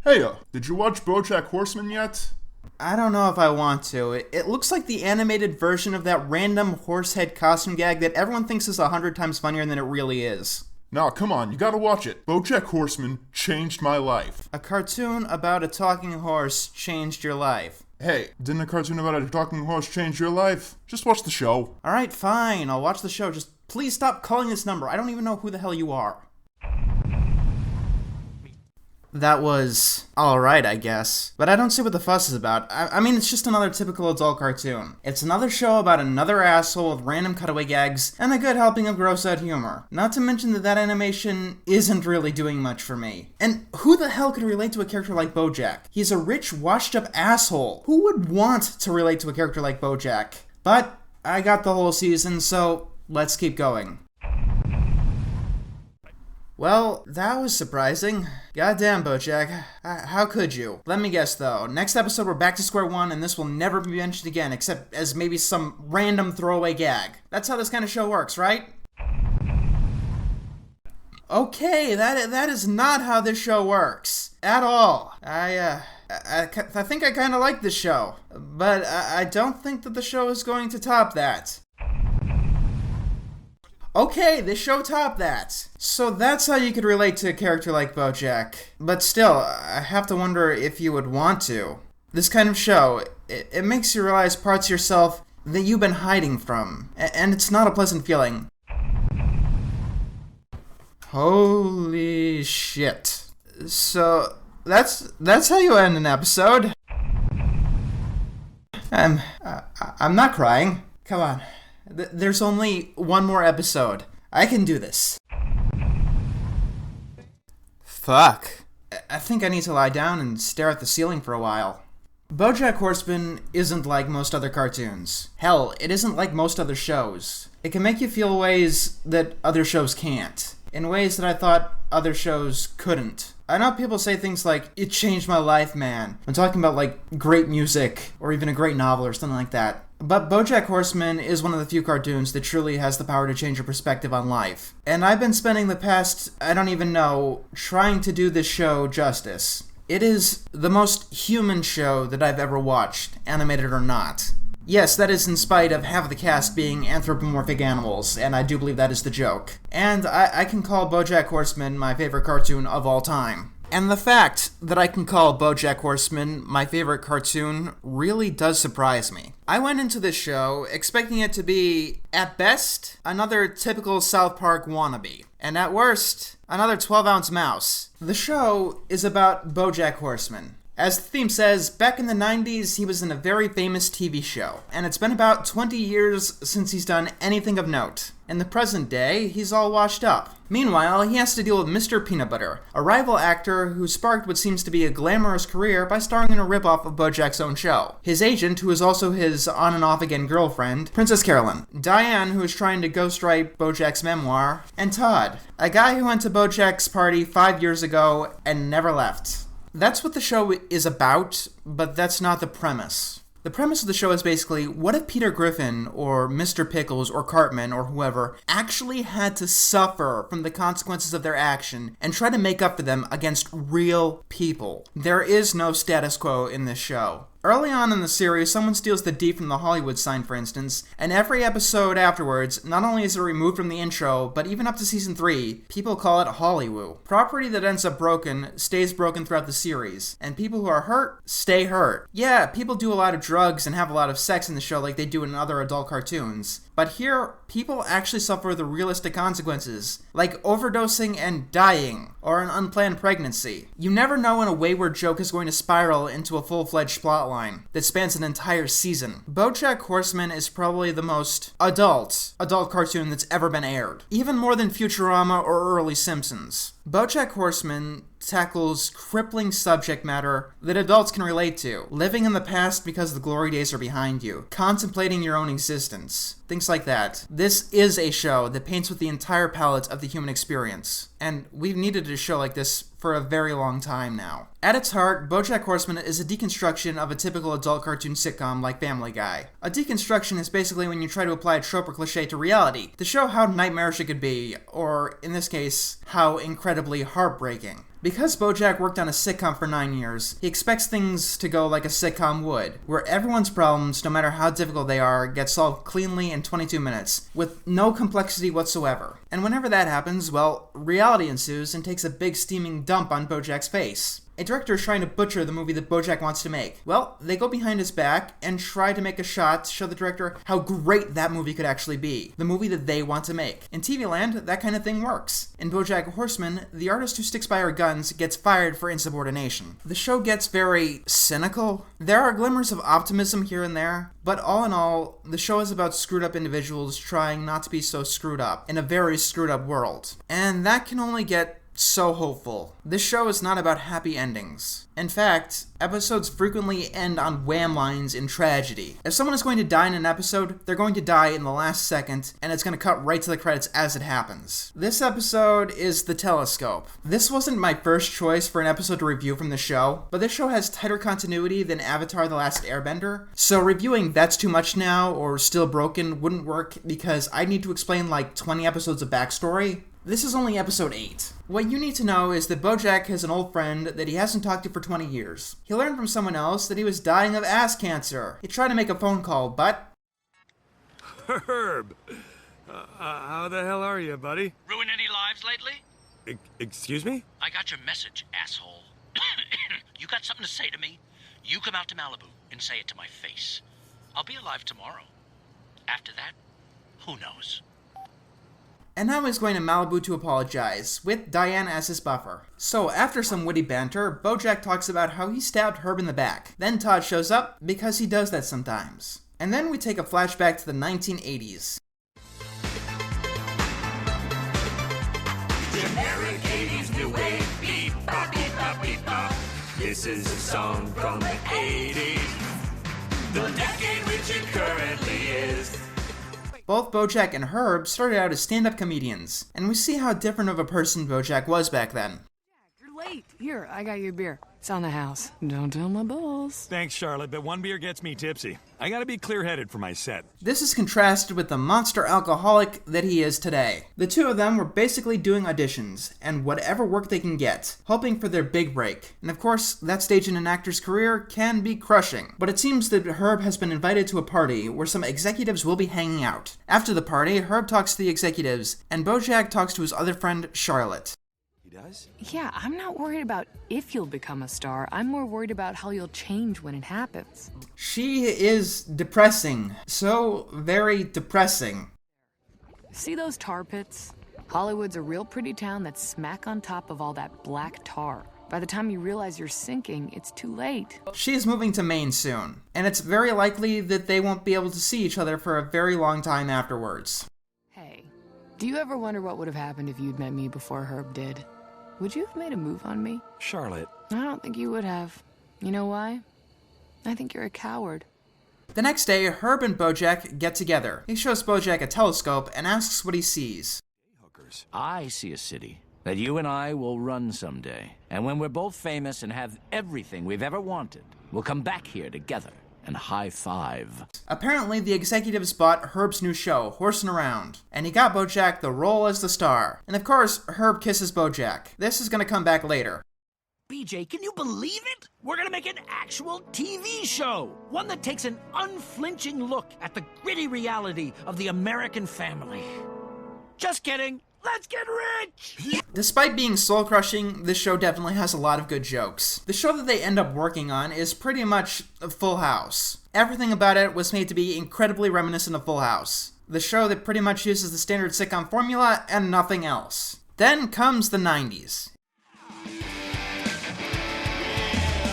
Hey, did you watch BoJack Horseman yet? I don't know if I want to. It looks like the animated version of that random horse head costume gag that everyone thinks is 100 times funnier than it really is. Nah, come on, you gotta watch it. BoJack Horseman changed my life. A cartoon about a talking horse changed your life. Hey, didn't a cartoon about a talking horse change your life? Just watch the show. Alright, fine, I'll watch the show. Just please stop calling this number. I don't even know who the hell you are. That was alright, I guess. But I don't see what the fuss is about. I mean, it's just another typical adult cartoon. It's another show about another asshole with random cutaway gags and a good helping of gross-out humor. Not to mention that animation isn't really doing much for me. And who the hell could relate to a character like BoJack? He's a rich, washed-up asshole. Who would want to relate to a character like BoJack? But I got the whole season, so let's keep going. Well, that was surprising. Goddamn, BoJack. How could you? Let me guess, though. Next episode, we're back to square one, and this will never be mentioned again, except as maybe some random throwaway gag. That's how this kind of show works, right? Okay, that is not how this show works. At all. I think I kind of like this show. But I don't think that the show is going to top that. Okay, this show topped that. So that's how you could relate to a character like BoJack. But still, I have to wonder if you would want to. This kind of show, it makes you realize parts of yourself that you've been hiding from. And it's not a pleasant feeling. Holy shit. So, that's how you end an episode. I'm not crying. Come on. There's only one more episode. I can do this. Fuck. I think I need to lie down and stare at the ceiling for a while. BoJack Horseman isn't like most other cartoons. Hell, it isn't like most other shows. It can make you feel ways that other shows can't. In ways that I thought other shows couldn't. I know people say things like, "It changed my life, man." I'm talking about like great music, or even a great novel or something like that. But BoJack Horseman is one of the few cartoons that truly has the power to change your perspective on life. And I've been spending the past, I don't even know, trying to do this show justice. It is the most human show that I've ever watched, animated or not. Yes, that is in spite of half of the cast being anthropomorphic animals, and I do believe that is the joke. And I can call BoJack Horseman my favorite cartoon of all time. And the fact that I can call BoJack Horseman my favorite cartoon really does surprise me. I went into this show expecting it to be, at best, another typical South Park wannabe. And at worst, another 12-ounce mouse. The show is about BoJack Horseman. As the theme says, back in the 90s, he was in a very famous TV show, and it's been about 20 years since he's done anything of note. In the present day, he's all washed up. Meanwhile, he has to deal with Mr. Peanut Butter, a rival actor who sparked what seems to be a glamorous career by starring in a ripoff of BoJack's own show. His agent, who is also his on-and-off-again girlfriend, Princess Carolyn. Diane, who is trying to ghostwrite BoJack's memoir, and Todd, a guy who went to BoJack's party 5 years ago and never left. That's what the show is about, but that's not the premise. The premise of the show is basically, what if Peter Griffin, or Mr. Pickles, or Cartman, or whoever, actually had to suffer from the consequences of their action and try to make up for them against real people? There is no status quo in this show. Early on in the series, someone steals the D from the Hollywood sign, for instance, and every episode afterwards, not only is it removed from the intro, but even up to season 3, people call it Hollywoo. Property that ends up broken stays broken throughout the series, and people who are hurt stay hurt. Yeah, people do a lot of drugs and have a lot of sex in the show like they do in other adult cartoons, but here, people actually suffer the realistic consequences, like overdosing and dying, or an unplanned pregnancy. You never know when a wayward joke is going to spiral into a full-fledged plotline that spans an entire season. BoJack Horseman is probably the most adult cartoon that's ever been aired, even more than Futurama or early Simpsons. BoJack Horseman tackles crippling subject matter that adults can relate to. Living in the past because the glory days are behind you. Contemplating your own existence. Things like that. This is a show that paints with the entire palette of the human experience. And we've needed a show like this for a very long time now. At its heart, BoJack Horseman is a deconstruction of a typical adult cartoon sitcom like Family Guy. A deconstruction is basically when you try to apply a trope or cliche to reality, to show how nightmarish it could be, or, in this case, how incredibly heartbreaking. Because BoJack worked on a sitcom for 9 years, he expects things to go like a sitcom would, where everyone's problems, no matter how difficult they are, get solved cleanly in 22 minutes, with no complexity whatsoever. And whenever that happens, well, reality ensues and takes a big steaming dump on BoJack's face. A director is trying to butcher the movie that BoJack wants to make. Well, they go behind his back and try to make a shot to show the director how great that movie could actually be. The movie that they want to make. In TV land, that kind of thing works. In BoJack Horseman, the artist who sticks by her guns gets fired for insubordination. The show gets very cynical. There are glimmers of optimism here and there, but all in all, the show is about screwed up individuals trying not to be so screwed up in a very screwed up world. And that can only get so hopeful. This show is not about happy endings. In fact, episodes frequently end on wham lines in tragedy. If someone is going to die in an episode, they're going to die in the last second, and it's going to cut right to the credits as it happens. This episode is The Telescope. This wasn't my first choice for an episode to review from the show, but this show has tighter continuity than Avatar: The Last Airbender, so reviewing That's Too Much Now or Still Broken wouldn't work because I'd need to explain like 20 episodes of backstory. This is only episode 8. What you need to know is that BoJack has an old friend that he hasn't talked to for 20 years. He learned from someone else that he was dying of ass cancer. He tried to make a phone call, but... Herb! How the hell are you, buddy? Ruin any lives lately? Excuse me? I got your message, asshole. You got something to say to me? You come out to Malibu and say it to my face. I'll be alive tomorrow. After that, who knows? And now he's going to Malibu to apologize, with Diane as his buffer. So after some witty banter, BoJack talks about how he stabbed Herb in the back. Then Todd shows up, because he does that sometimes. And then we take a flashback to the 1980s. Generic 80s new wave, beep, bop, beep, bop, beep, bop. This is a song from the 80s, the decade which it currently is. Both BoJack and Herb started out as stand-up comedians, and we see how different of a person BoJack was back then. You're late. Here, I got your beer. It's on the house. Don't tell my boss. Thanks, Charlotte, but one beer gets me tipsy. I gotta be clear-headed for my set. This is contrasted with the monster alcoholic that he is today. The two of them were basically doing auditions, and whatever work they can get, hoping for their big break. And of course, that stage in an actor's career can be crushing. But it seems that Herb has been invited to a party where some executives will be hanging out. After the party, Herb talks to the executives, and BoJack talks to his other friend, Charlotte. Does? Yeah, I'm not worried about if you'll become a star. I'm more worried about how you'll change when it happens. She is depressing. So very depressing. See those tar pits? Hollywood's a real pretty town that's smack on top of all that black tar. By the time you realize you're sinking, it's too late. She is moving to Maine soon, and it's very likely that they won't be able to see each other for a very long time afterwards. Hey, do you ever wonder what would have happened if you'd met me before Herb did? Would you have made a move on me? Charlotte. I don't think you would have. You know why? I think you're a coward. The next day, Herb and BoJack get together. He shows BoJack a telescope and asks what he sees. I see a city that you and I will run someday. And when we're both famous and have everything we've ever wanted, we'll come back here together and high-five. Apparently, the executives bought Herb's new show, Horsin' Around, and he got BoJack the role as the star. And of course, Herb kisses BoJack. This is gonna come back later. BJ, can you believe it? We're gonna make an actual TV show! One that takes an unflinching look at the gritty reality of the American family. Just kidding! Let's get rich! Despite being soul-crushing, this show definitely has a lot of good jokes. The show that they end up working on is pretty much Full House. Everything about it was made to be incredibly reminiscent of Full House. The show that pretty much uses the standard sitcom formula and nothing else. Then comes the 90s.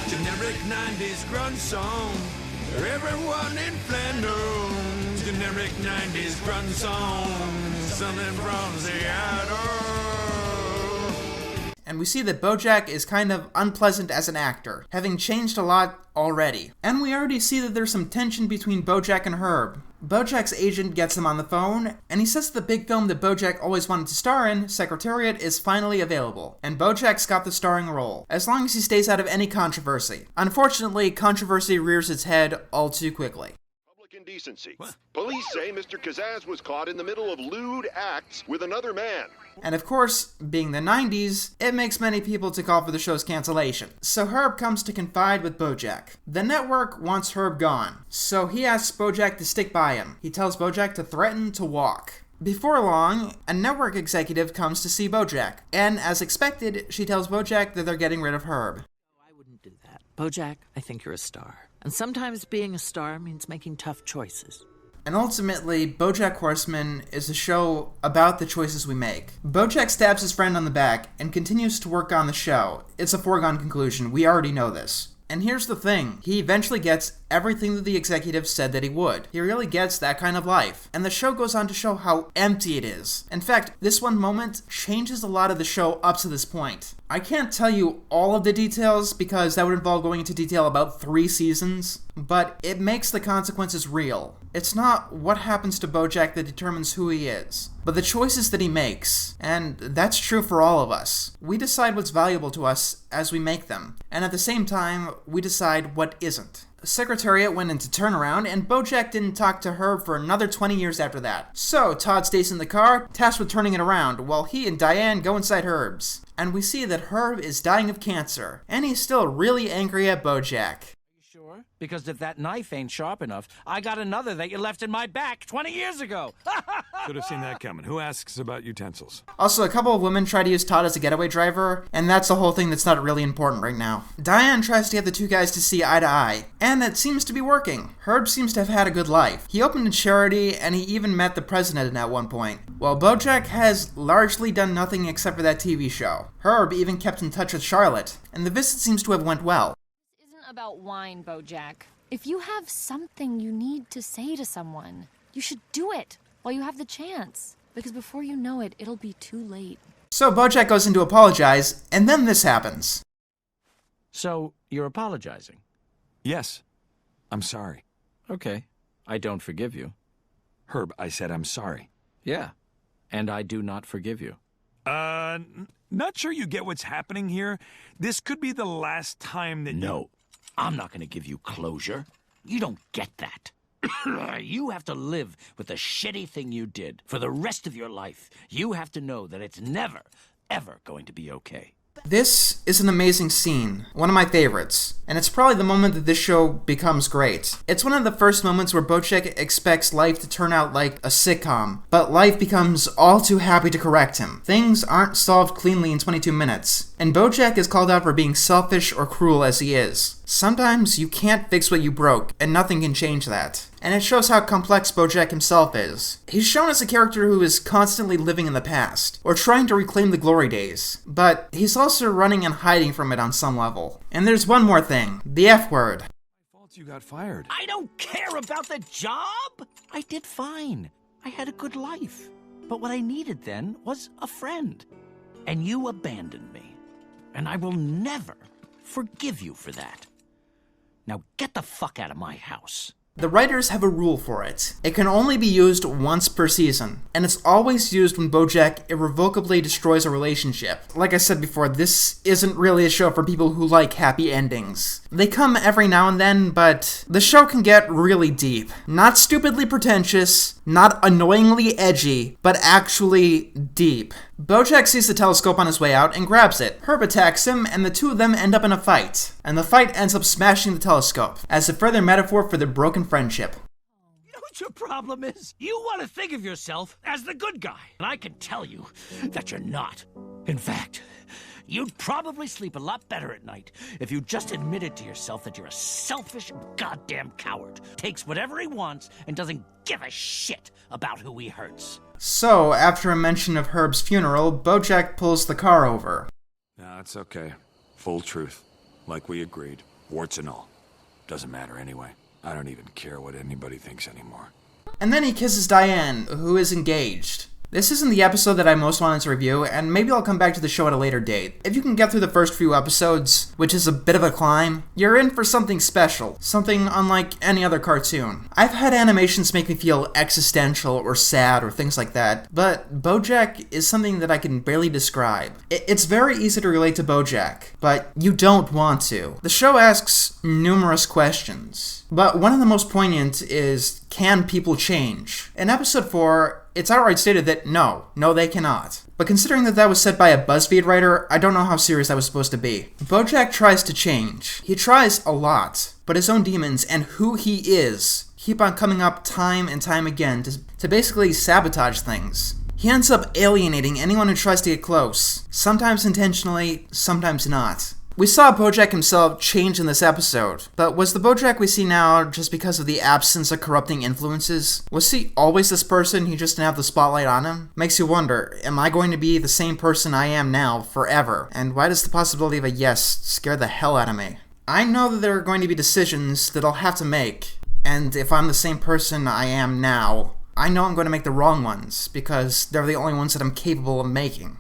Generic 90s grunge song. Everyone in Flanders. Generic 90s grunge song. Something from Seattle. And we see that BoJack is kind of unpleasant as an actor, having changed a lot already. And we already see that there's some tension between BoJack and Herb. BoJack's agent gets him on the phone, and he says the big film that BoJack always wanted to star in, Secretariat, is finally available. And BoJack's got the starring role, as long as he stays out of any controversy. Unfortunately, controversy rears its head all too quickly. indecency. Police say Mr. Kazaz was caught in the middle of lewd acts with another man. And of course, being the 90s, it makes many people to call for the show's cancellation. So Herb comes to confide with BoJack. The network wants Herb gone, so he asks BoJack to stick by him. He tells BoJack to threaten to walk. Before long, a network executive comes to see BoJack, and as expected, she tells BoJack that they're getting rid of Herb. I wouldn't do that. BoJack, I think you're a star. And sometimes being a star means making tough choices. And ultimately, BoJack Horseman is a show about the choices we make. BoJack stabs his friend on the back and continues to work on the show. It's a foregone conclusion. We already know this. And here's the thing, he eventually gets everything that the executives said that he would. He really gets that kind of life. And the show goes on to show how empty it is. In fact, this one moment changes a lot of the show up to this point. I can't tell you all of the details because that would involve going into detail about 3 seasons, but it makes the consequences real. It's not what happens to BoJack that determines who he is, but the choices that he makes. And that's true for all of us. We decide what's valuable to us as we make them, and at the same time, we decide what isn't. Secretariat went into turnaround, and BoJack didn't talk to Herb for another 20 years after that. So Todd stays in the car, tasked with turning it around, while he and Diane go inside Herb's. And we see that Herb is dying of cancer, and he's still really angry at BoJack. Sure? Because if that knife ain't sharp enough, I got another that you left in my back 20 years ago. Should have seen that coming. Who asks about utensils? Also, a couple of women try to use Todd as a getaway driver, and that's the whole thing that's not really important right now. Diane tries to get the two guys to see eye to eye, and it seems to be working. Herb seems to have had a good life. He opened a charity, and he even met the president at one point, while BoJack has largely done nothing except for that TV show. Herb even kept in touch with Charlotte, and the visit seems to have went well. This isn't about wine, BoJack. If you have something you need to say to someone, you should do it while you have the chance, because before you know it, it'll be too late. So BoJack goes in to apologize, and then this happens. So, you're apologizing? Yes. I'm sorry. Okay. I don't forgive you. Herb, I said I'm sorry. Yeah. And I do not forgive you. Not sure you get what's happening here. This could be the last time that No. I'm not going to give you closure. You don't get that. You have to live with the shitty thing you did for the rest of your life. You have to know that it's never, ever going to be okay. This is an amazing scene, one of my favorites, and it's probably the moment that this show becomes great. It's one of the first moments where BoJack expects life to turn out like a sitcom, but life becomes all too happy to correct him. Things aren't solved cleanly in 22 minutes, and BoJack is called out for being selfish or cruel as he is. Sometimes you can't fix what you broke, and nothing can change that. And it shows how complex BoJack himself is. He's shown as a character who is constantly living in the past, or trying to reclaim the glory days, but he's also running and hiding from it on some level. And there's one more thing, the F word. My fault you got fired. I don't care about the job! I did fine. I had a good life. But what I needed then was a friend. And you abandoned me. And I will never forgive you for that. Now get the fuck out of my house. The writers have a rule for it. It can only be used once per season, and it's always used when BoJack irrevocably destroys a relationship. Like I said before, this isn't really a show for people who like happy endings. They come every now and then, but the show can get really deep. Not stupidly pretentious, not annoyingly edgy, but actually deep. BoJack sees the telescope on his way out and grabs it. Herb attacks him, and the two of them end up in a fight. And the fight ends up smashing the telescope, as a further metaphor for their broken friendship. You know what your problem is? You want to think of yourself as the good guy. And I can tell you that you're not. In fact, you'd probably sleep a lot better at night if you just admitted to yourself that you're a selfish goddamn coward. Takes whatever he wants and doesn't give a shit about who he hurts. So, after a mention of Herb's funeral, BoJack pulls the car over. No, it's okay. Full truth. Like we agreed. Warts and all. Doesn't matter anyway. I don't even care what anybody thinks anymore. And then he kisses Diane, who is engaged. This isn't the episode that I most wanted to review, and maybe I'll come back to the show at a later date. If you can get through the first few episodes, which is a bit of a climb, you're in for something special, something unlike any other cartoon. I've had animations make me feel existential or sad or things like that, but BoJack is something that I can barely describe. It's very easy to relate to BoJack, but you don't want to. The show asks numerous questions, but one of the most poignant is, can people change? In episode 4, it's outright stated that no, they cannot. But considering that was said by a BuzzFeed writer, I don't know how serious that was supposed to be. BoJack tries to change. He tries a lot, but his own demons and who he is keep on coming up time and time again to basically sabotage things. He ends up alienating anyone who tries to get close, sometimes intentionally, sometimes not. We saw BoJack himself change in this episode, but was the BoJack we see now just because of the absence of corrupting influences? Was he always this person who just didn't have the spotlight on him? Makes you wonder, am I going to be the same person I am now forever? And why does the possibility of a yes scare the hell out of me? I know that there are going to be decisions that I'll have to make, and if I'm the same person I am now, I know I'm going to make the wrong ones, because they're the only ones that I'm capable of making.